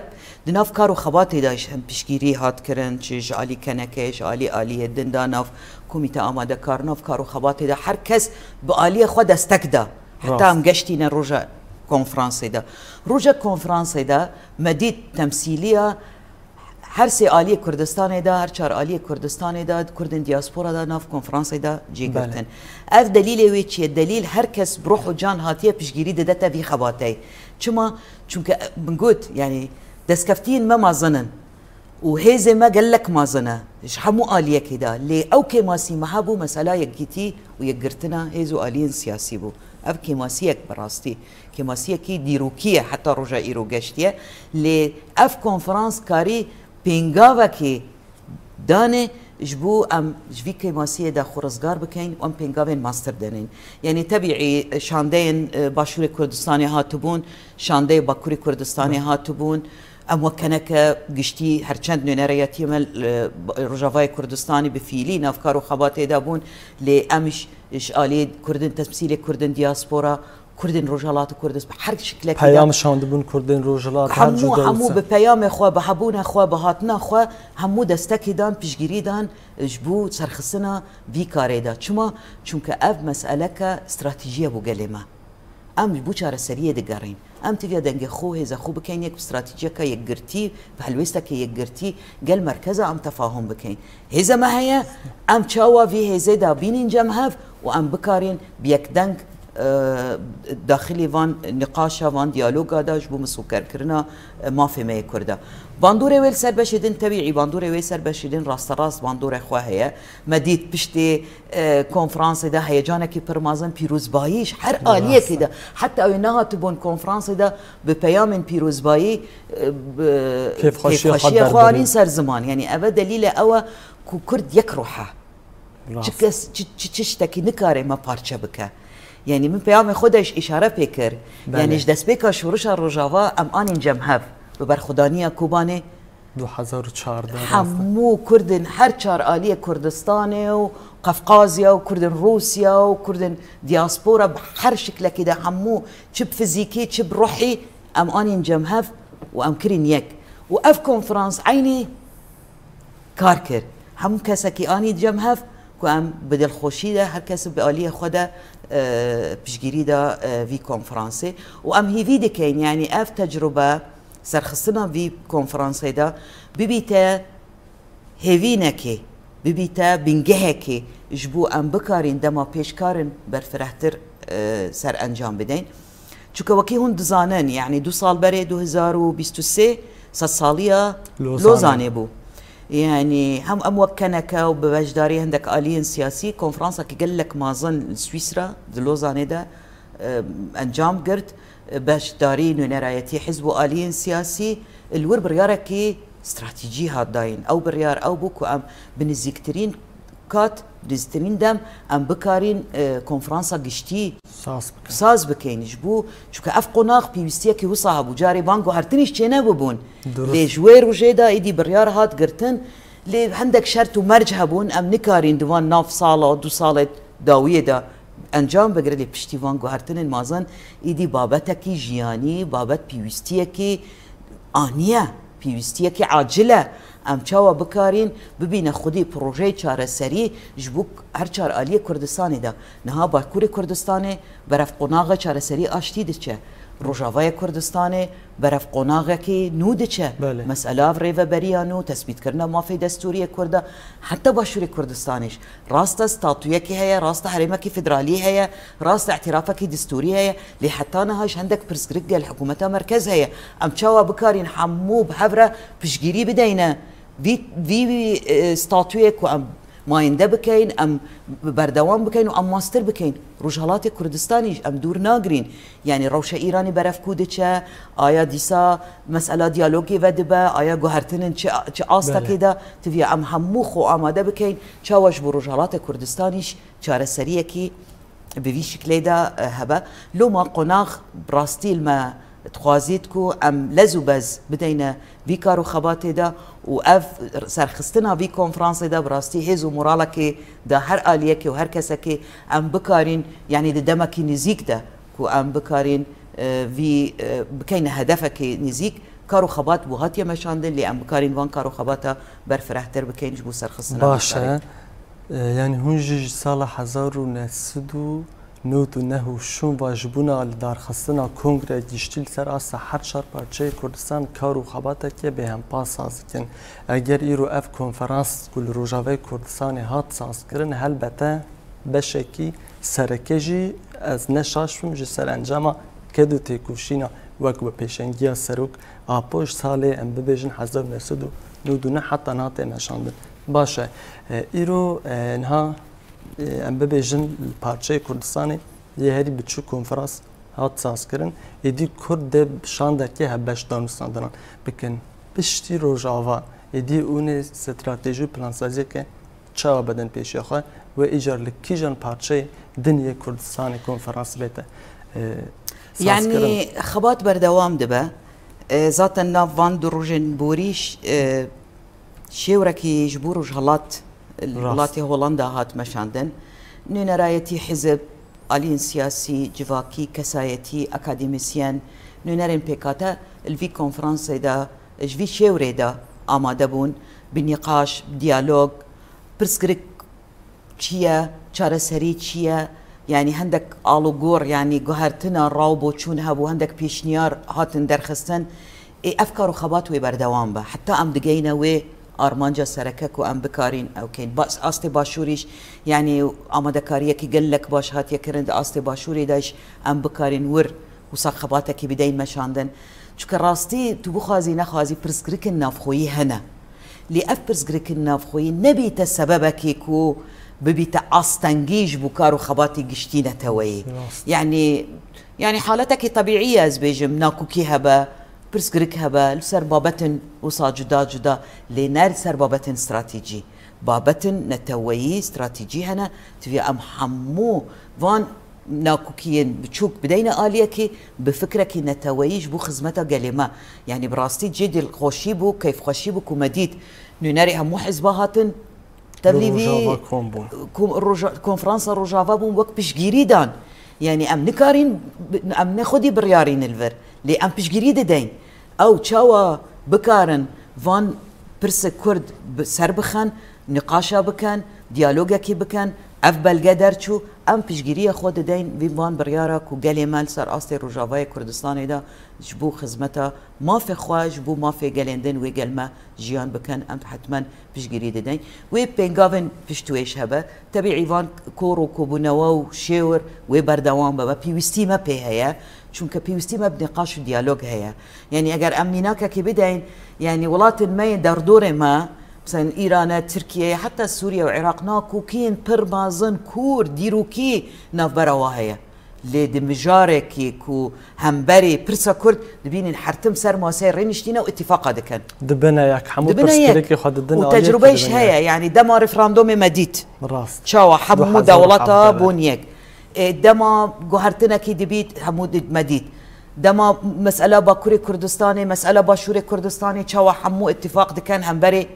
دناف کار و خەباتێداش هەم پشگیری هاتکردن چ عالی کەنەکەش عالی عالیە دندا ناف کومیتە ئامادەکار ناف کار و خەباتێدا هەر کەس بە عالیە خۆ دەستەکدا حتا ئەم گەشتینە ڕۆژە کۆنفرانسێدا ڕۆژە کۆنفرانسێدا مەدید تەمسیلیە هر سه عالی کردستان دا هر چهار عالی کردستان دا کردن دیاسپورا دا ناف کنفرانس دا جیگرتن اف دلیل وی چیه دلیل هر کس بروح و جان هاتیه پیشگیری داده وی خباتی چونکه بنقول يعني دسكفتين ما مازنن وهيزي ما قال لك مازنه حمو آلية كده لي او كماسي محبو مسألة يكيتي ويقرتنا هيزو آليين سياسي بو اف كماسيك براستي كماسية كي ديروكية حتى رجا ايرو قشتية لي اف كونفرانس كاري بينغاوا كي دانه جبو ام جوي كماسية دا خورزگار بكين وام بينغاوين ماستر دانين يعني تبعي شاندين باشور كردستاني هاتبون شاندي باكوري كردستاني هاتبون ام وكنك قشتي هرچند نونرياتي مال رجاوای كردستاني بفيلين افكار وخبات دابون لامش اشالي كردن تمثيل كردن دياسبورا كردن رجالات كردس بحر شكل كده پیام شاندبون كردن رجالات همو بپیام خو بحبون خو بهاتنا خو همو دستکی دان پیشگیری دان جبو سرخصنا وی کاری دا چونکه اف مسئله که استراتیجیه بو گلمه ام بو چاره سریه دگرین ام تبیا دنگ خو هزا خو بکین یک استراتیجیه که یک گرتی بحلوسته که یک گرتی گل مرکزه ام تفاهم بکین هزا ما هي ام چاوا وی هزا دا بینین جمهف و ام بکارین بیک دنگ داخلي وان نقاشا وان ديالوغا داش بو مسوكر كرنا ما في ما كردا باندوري ويل سر بشدين تبعي باندوري ويل سر بشدين راست راست باندوري خو هي مديت بشتي كونفرانس ده هيجانا كي برمازن بيروز بايش هر آلية كده حتى او انها تبون كونفرانس ده ببيام بيروز باي كيف خشيه خوارين سر زمان يعني ابا دليل او كرد يكروحه تشتكي نكاري ما بارچه بك يعني من بيام خودش اشاره فكر يعني ايش دست بك شورش روجاوا ام ان جمهف ببرخدانيه كوباني 2014 همو كردن هر چهار آلية كردستاني وقفقازيا وكردن روسيا وكردن دياسبورا بهر شكل كده همو تشب فيزيكي تشب روحي ام ان جمهف وام كرين يك واف كونفرانس عيني كاركر هم كسكي اني جمهف كام بدل خوشيده هر کس به آلية خوده پیشگیری دا وی کنفرانسه و ام هیوی دکین یعنی اف تجربه سرخصنا وی کنفرانسه دا ببیتا هیوی نکی ببیتا بنگه کی جبو ام بکارین دما پیشکارن برفرهتر سر انجام بدین چونکه وکی هون دزانن يعني 2 سال بره 2023 سالية لوزانه بو يعني هم اموكنك وبوجداري عندك آليين سياسي كونفرانسا كي قال لك ما ظن سويسرا دلوزاني ده انجام قرد باش دارين ونرايتي حزب آليين سياسي الور برياركي استراتيجي هاد داين او بريار او بوكو ام بنزيكترين كات بنزيكترين دم ام بكارين كونفرانسا قشتي ساز بكين جبو شو اف قناق بيوستيا كي وصاها ابو جاري بانكو هرتنيش تشينا ببون لي جوير وجيدا ايدي بريار هات قرتن لي عندك شرط ومرج هبون ام نكارين دوان ناف صاله 2 صاله داويه دا انجام بقرا لي بشتيفان هرتن مازن ايدي بابتكي جياني بابت بيوستيا كي انيه بيوستيا كي عاجله ام چاوا بکارین ببینه خودی پروژه چاره سری جبوک هر چار آلیه کردستانی دا نها باکور کردستانی برف قناغ چاره سری آشتی دچه روجافای کردستانی برف قناغکی نودچه مسئله ریو بریانو تثبیت کردن مافی دستوری کرده حتی باشوری کردستانیش راست استاتویه کی هیا راست حرمه کی فدرالی هیا راست اعترافه کی دستوری هیا لی حتی نهاش عندك برسكريك الحكومة مركز هي ام تشاوا بكارين حمو بحفره بشجيري بدينا في استاتويك وام ماينده بكين ام بردوان بكين وام ماستر بكين رجالات كردستاني ام دور ناگرين يعني روشه ايراني برف كودچه آیا ديسا مسألة ديالوگي ودبه آیا گوهرتنن چه آستا كده تفي ام همو خو آماده بكين چاوش بو رجالات كردستانيش چاره سريه كي بوی شکلی دا هبه لو ما قناغ براستیل ما تخوازیدکو ام لزو بز بدینا وی کارو خباتی دا و اف سرخستنا وی کنفرانس دا براستی هزو مورالکی دا هر آلیه که و هر کسا که ام بکارین یعنی دا دمکی نزیک دا کو ام بکارین وی بکین هدفکی نزیک کارو خبات بو هاتیه مشاندن لی ام بکارین وان کارو خباتا برفرحتر بکینش بو سرخستنا باشه يعني هونجي سال 1999 شون واجبونا لدار خستنا کنگره دیشتیل سر آسا هر چار پارچه کردستان کارو خباته که به هم پاس سازکن اگر ایرو اف کنفرانس کل روجاوه کردستان هات ساز کرن هلبته بشکی سرکجی از نشاشم جی سر انجام کدو تیکوشینا وک به پیشنگی سروک آپوش ساله ام ببیجن 1999 حتی ناته نشاندن باشه ایرو انها ام ببیجن پارچه کردستانی یه هری بچو کنفرانس هات ساز کرن ایدی کرد شانده که هبش دانستان دارن بکن پشتی روجاوا ایدی اون استراتژی پلانسازی که چه بدن پیشی خواه و ایجار لکیجان پارچه دنیا کردستان کنفرانس بیته يعني خبات بردوام دبا ذات النافان دروجن بوريش شيوركي جبور جهلات الولاتي هولندا هات مشاندن نينا رايتي حزب الين سياسي جواكي كسايتي اكاديميسيان نينارين بيكاتا الفي كونفرنس دا جفي شيوري دا آماده بون بالنقاش ديالوج برسكريك چيا چارەسەری چییە يعني هەندێک ئاڵوگۆڕ يعني گوهرتنە ڕاو بۆ چوون هەبوو هەندێک پێشنیار هاتن دەرخستن ئەفکار و خەبات وێ بەردەوام بە حتا ئەم دگەینە وێ ئارمانجا سەرەکەک و ئەم بکارین ئەوکەین ئاستی باشووریش يعني ئامادەکاریەکی گەلێک باش هاتیەکردن ئاستی باشووری داش ئەم بکارین ور وسا خەباتێکی بدەین مەشاندن چونکە ڕاستی تو بخوازی نەخوازی پرسگرکن نافخۆیی هەنە لێ ئەف پرسگرکن نافخۆیی نەبیتە سەبەبێک و ببيت أستنجيج بكار وخباتي قشتينة توي يعني حالتك طبيعية زبيجم ناكو كي هبا برسكريك هبا لسر بابتن وصا جدا لنار سر بابتن استراتيجي بابتن نتوي استراتيجي هنا تبي أم حمو فان ناكو كيين بتشوك بدينا آليكي بفكرك نتويج بو خزمتا قليما يعني براستي جد الخوشيبو كيف خوشيبو كومديد نناري همو حزبهاتن تبليفي كونفرنسا روجافا بون وقت بشجيري دان يعني ام نكارين ام ناخدي بريارين الفر لي ام بشجيري دين او تشاوا بكارن فان برس كرد سر بخن نقاشا بكن ديالوجا كي بكن اف بلقدرچو ام بشجيري خود دين فان بريارا كو قالي مال سر اصلي روجافا كردستان دا جبو خدمتا ما في خواج بو ما في قالندن وقالما جيان بكن ام حتما بشجيري دين وي بينغافن بشتويش هبا تبعي فان كورو كوبوناو شيور وي بردوام بابا بيوستي ما بي هيا چونك بيوستي ما بنقاش وديالوج هيا يعني اگر امنيناكا كي بدين يعني ولات ما دردور ما مثلا ايران تركيا حتى سوريا وعراق ناكو كين برمازن كور ديروكي ناف براواهيا لي دمجاركي كو همبري برسا كرد دبين حرتم سر ماسير رينشتينا واتفاقا دكن دبنا ياك حمود برسكريكي خد الدنيا وتجربيش هيا يعني دما ريفراندومي مديت راس تشاوا حمو دولتا بونيك دما جوهرتنا كي دبيت حمود مديت دما مسألة باكوري كردستاني مسألة باشوري كردستاني تشاوا حمو اتفاق دكن همبري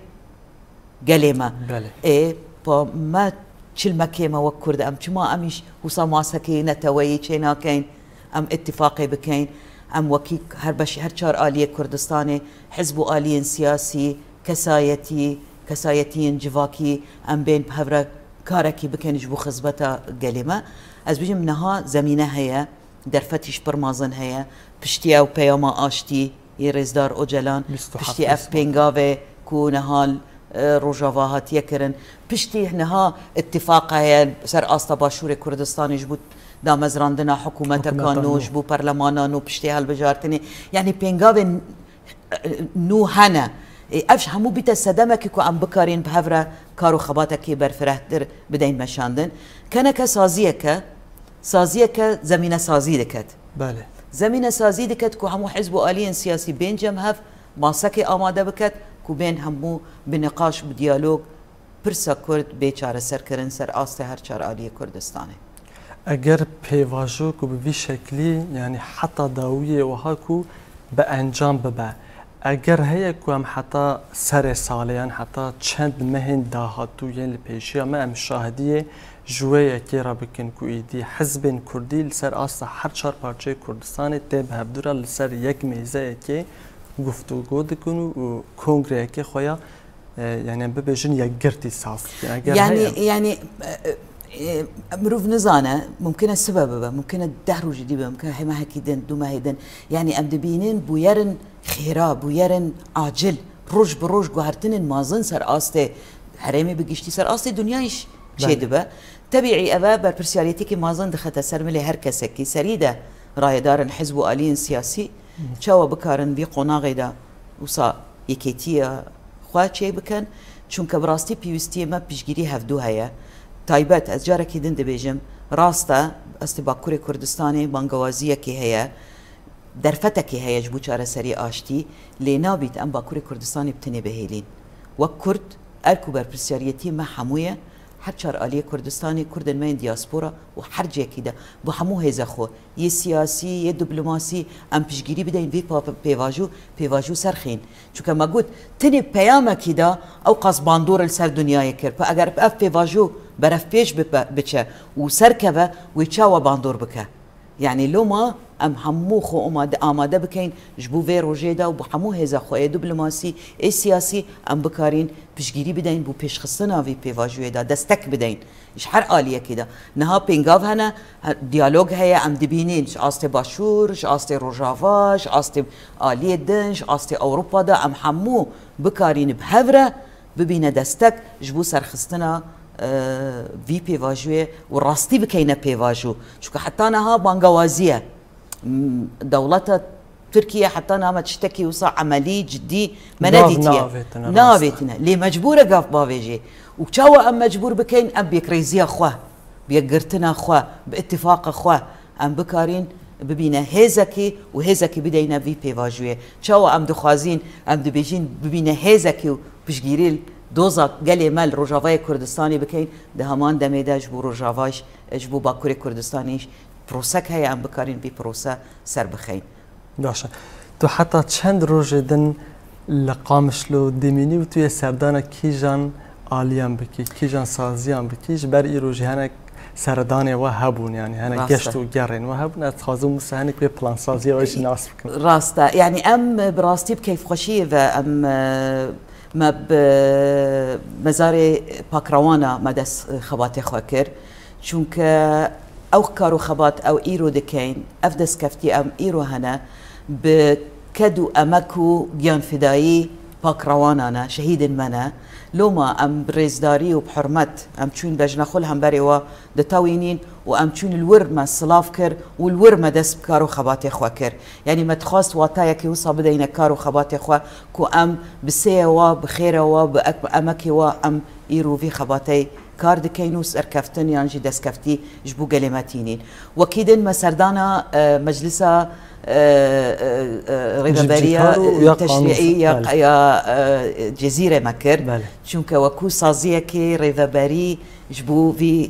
قليما ما چل مكيمة وكرد ام چما اميش وصا ماسكي نتوي چينا كين ام اتفاقي بكين ام وكيك هر چار آلية كردستاني حزب آليين سياسي كسايتين جواكي ام بين بهفرة كاركي بكين جبو خزبتا قليما از بيجم نها زمينة هيا درفتیش برمازن هيا پشتی او پیاما آشتی ی رزدار اوجلان پشتی اف پینگاوه کو نهال روجاواهات يكرن پشتی نها اتفاق هيا سر آستا باشور کردستان جبوت دامزراندنا حکومت کانو جبو پرلمانانو پشتی هالبجارتني يعني پینگاوه نو هنا افش همو بیت صدمه که ام بکارین بهفره کارو خباتك برفرهتر بدين مشاندن كانك سازيك زمينه سازي دكت بله زمينه سازي دكت كو همو حزب آلي سياسي بين جمهف ماسكي آماده بكت كو بين همو بنقاش بديالوج برسا كرد بيچاره سر كرن سر آسته هر چار آلي كردستانه اگر پیواژو کو به شکلی یعنی حتی داویه و هاکو به انجام ببه اگر هی کو هم حتی سر سالیان حتی چند مهن داهاتو یعنی پیشی ما ام شاهدیه جوی کی را بکن کو ایدی حزب کردی سر آسا هر چهار پارچه کردستان ته به بدر سر یک میزه کی گفتگو دکنو و کنگره کی خویا یعنی ببیشن یک گرتی ساز يعني مروف نزانه ممكن السبب ممكن الدهر جديد ممكن ما هكيدن دوما هيدن يعني ام دبينين بويرن خيرا بويرن عاجل روج بروج قهرتن مازن سر آسته حرامي بقشتي سر آسته دنيايش شيدبه تبعي ابا برسياليتي مازن دخلت سرملي هر كسكي سريده رايدارن حزب آلين سياسي شاو بكارن بي قناغي دا وصا يكيتيا خواتشي بكن چونك براستي بيوستي ما بيشگيري هفدو هيا تايبات از جاركي دن دبيجم راستا استي باكوري كردستاني بانگوازيه كي هيا درفتكي هيا جبو چاره سري آشتي لنابيت ام باكوري كردستاني بتني بهيلين وكرد اركو برسياليتي ما حمويه هر چار آلية كردستاني كردن من دياسبورا وهر جه كده بو همو هيزا خو يه سياسي يه دبلوماسي ام پشگيري بدين في بيواجو سرخين چونك ما قلت تني بياما كده او قاس باندور السر دنيا يكر فاگر اف بيواجو برف بيش بچه وسركبه ويچاوا باندور بكه يعني لو ما ام همو خو آماده بكين جبو في روجيدا وبو همو هيزا خو يه دبلوماسي يه سياسي ام بكارين پشگيري بدين بو پیش خصنا في بيواجو دا دستك بدين ايش هر آلية كده نها بينغاف هنا ديالوج هيا ام دبينين آسته باشور آسته روجافا آسته آلية دنش آسته اوروبا دا ام همو بكارين بهفره ببينه دستك جبو سرخستنا في بيواجو وراستي بكينا بيواجو شو حتى نها بانغوازيه دولتها تركيا حتى نها ما تشتكي وصا عملي جدي مناديتيا نافيتنا اللي مجبوره قاف بافيجي وشاوا ام مجبور بكين ام بيكريزيا خواه بيقرتنا خواه باتفاق خواه ام بكارين ببينا هيزكي وهيزكي بدينا في بيواجويه شاوا ام دخوازين ام دبيجين ببينا هيزكي وبشجيريل دوزا قالي مال روجافاي كردستاني بكين ده همان دميدا جبو روجافاش جبو باكوري كردستانيش بروسك هي ام بكارين بي بروسا سر بخين باشا تو حتى چند روز دن لقامشلو دميني و توی سردان کیجان آلیان بکی کیجان سازیان بکیش بر ای روزی هنک سردانه و هبون يعني هنك گشت و گرین و هبون اتخاذو مثل هنك به پلان سازی وش ناس بکن راستا يعني ام براستي بكيف خشيه و ام ما بمزاري باكروانا ما دس خباتي خوكر چونك او كارو خبات او ايرو دكين افدس كفتي ام ايرو هنا بكدو امكو جيان فدائي باكروانا انا شهيد منا لوما ام بريزداري وبحرمت ام تشون بجنا خل هم بريوا دتاوينين وام تشون الور ما سلافكر والور ما دس بكارو خباتي خوكر يعني ما تخاص واتايك يوصا بدينا كارو خباتي خوا كو ام بسيوا بخيروا بامكي وا ام ايرو في خباتي كارد كينوس اركفتن يعني دس كفتي جبو كلماتينين وكيدن مسردانا مجلسه ريفابريا تشريعية يا جزيرة مكر چونك وكو صازية كي ريفابري جبو في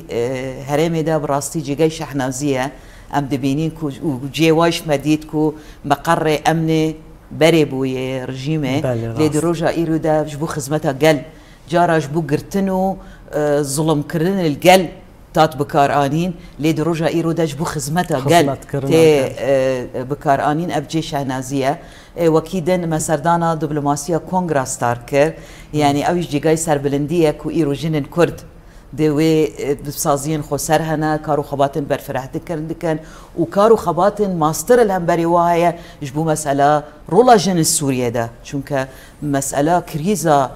هرمي دا براستي جيجاي شحنازية ام دبينين كو جيواش مديد كو مقر امن بري بوي رجيمه ليد روجا ايرو دا جبو خزمتها قل جارا جبو قرتنو ظلم كرن القل تات بكارانين ليد روجا ايرو داج بو خزمتها قال تي بكارانين ابجي شهنازيه وكيدن مسردانا دبلوماسيه كونغراس تاركر يعني اويش جيجاي سربلنديه كو ايرو جنن كرد دوي بسازين خو سر هنا كارو خباتن برفرح دكن وكارو خباتن ماستر الهمبري وهي جبو مسألة رولا جن السوريا ده چونك مسألة كريزة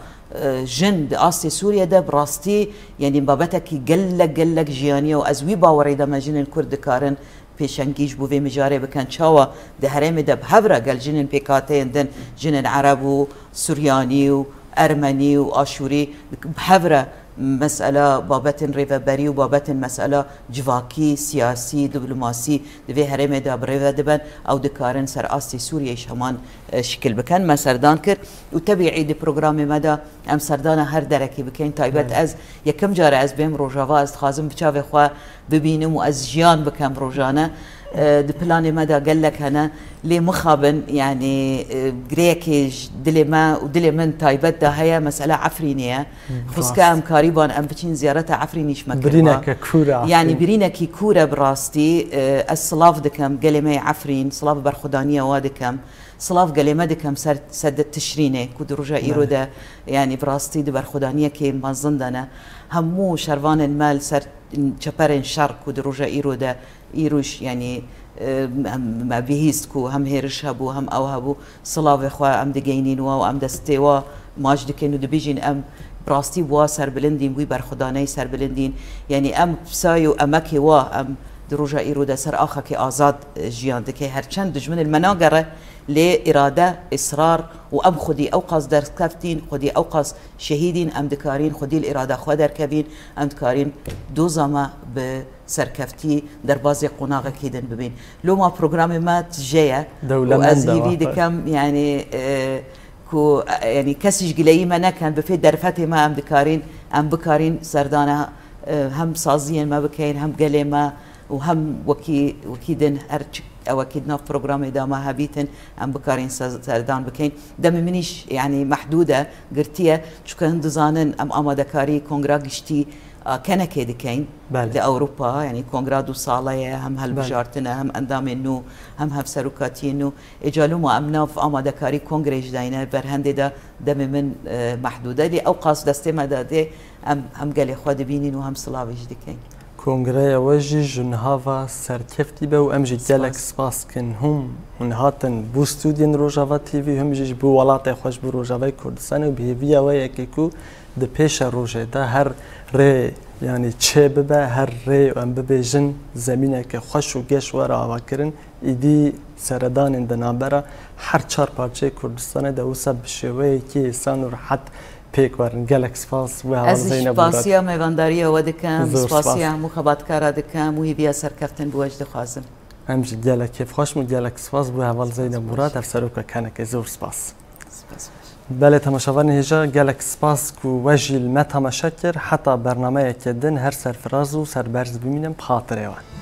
جن داستي سوريا ده براستي يعني بابتك قلق جيانية وازوي باوري ده ما جن الكرد كارن پیشنگیش بو وی مجاره بکن چاوا ده هرم ده بهورا قال جنن پیکاتین دن جنن عرب و سوریانی و ارمنی و آشوری بهورا مسألة بابتن ريفابري وبابتن مسألة جواكي سياسي دبلوماسي دفي هرمي دا بريفا دبن او دكارن سر آستي سوريا همان شكل بكن ما سردان كر وتبعي دي بروغرامي مدى ام سردانا هر دركي بكين تايبت از يكم جارة از بهم روجاوا از خازم بچاوي خواه ببينم و از جيان بكم روجانا دي بلاني مدى قال لك هنا لي مخابن يعني جريكيج دلي ما ودلي من تايبت دا هي مسألة عفرينية خص كام كاريبان ام بتشين زيارتها عفرينيش مكرها برينك كورة يعني برينك كورة براستي الصلاف دكم قلمي عفرين صلاف برخدانية وادكم صلاف قلمي دكم سد التشرينة كود رجا إيرودا يعني براستي دي برخدانية كي مازندنا همو شروان المال سر چپرن شرق كود رجا إيرودا إيروش يعني ما بيهيستكو هم هيرش هبو هم او هبو صلاف اخوا ام دگينين و ام دستوا ماج دكن دبيجين ام براستي وا سر بلندين وي برخداني سر بلندين يعني ام بسايو امكي وا ام دروجا ايرودا سر اخكي ازاد جيان دكي هر چند دجمن المناقره لإرادة إصرار وأم خدي أوقاس در كفتين خدي أوقاس شهيدين أم دكارين خدي الإرادة خوا در كبين أم دكارين دوزما بسركفتي در بازي قناغة كيدن ببين لو ما برنامج ما تجيه وأزهيفي دكم يعني كو يعني كسج قليل ما نكن بفيد درفتي ما أم دكارين أم بكارين سردانا هم صازين ما بكين هم قليما وهم وكيدن هرچ او اكيد ناف برنامج دا ما هبيتن ام بكارين سردان بكين دم منيش يعني محدوده قرتيه شو كان دزانن ام امادكاري كونغرا قشتي كان كيد كاين لاوروبا يعني كونغرا دو صاليه هم هالبجارتنا هم اندام انه هم هفسروكاتينو اجالو ما امنا في امادكاري كونغريج داينا برهند دا دم من محدوده لي اوقاس دستما دادي هم قال اخواد بينين وهم صلاويش دكاين كونغريا وجي جنهافا سركفتي بو امجي جالك سباس كن هم هاتن بو ستوديون روجافا تي في هم جي بو ولاتي خوش بو روجافا كردستان و بهيفيا ويكيكو د پیش روجه ده هر ري يعني چه ببه هر ري ام ببيجن زمينه که خوش و گش و راوا کرن ایدی سردان دنابرا هر چار پارچه کردستان ده وسب شوی کی سانو راحت پیک ورن گلکس فاس و هوا زینب بود. سپاسیا میوانداری و دکم سپاسیا مخابات کار دکم و هیویا سرکفتن بوجد خازم. همچی گلک خوش مو گلکس فاس و هوا زینب مراد افسروک کنک زور سپاس. بله تماشاوران هجا گلک سپاس کو وجیل ما تماشا کر حتی برنامه کدن هر سرفراز و سربرز ببینم خاطره وان.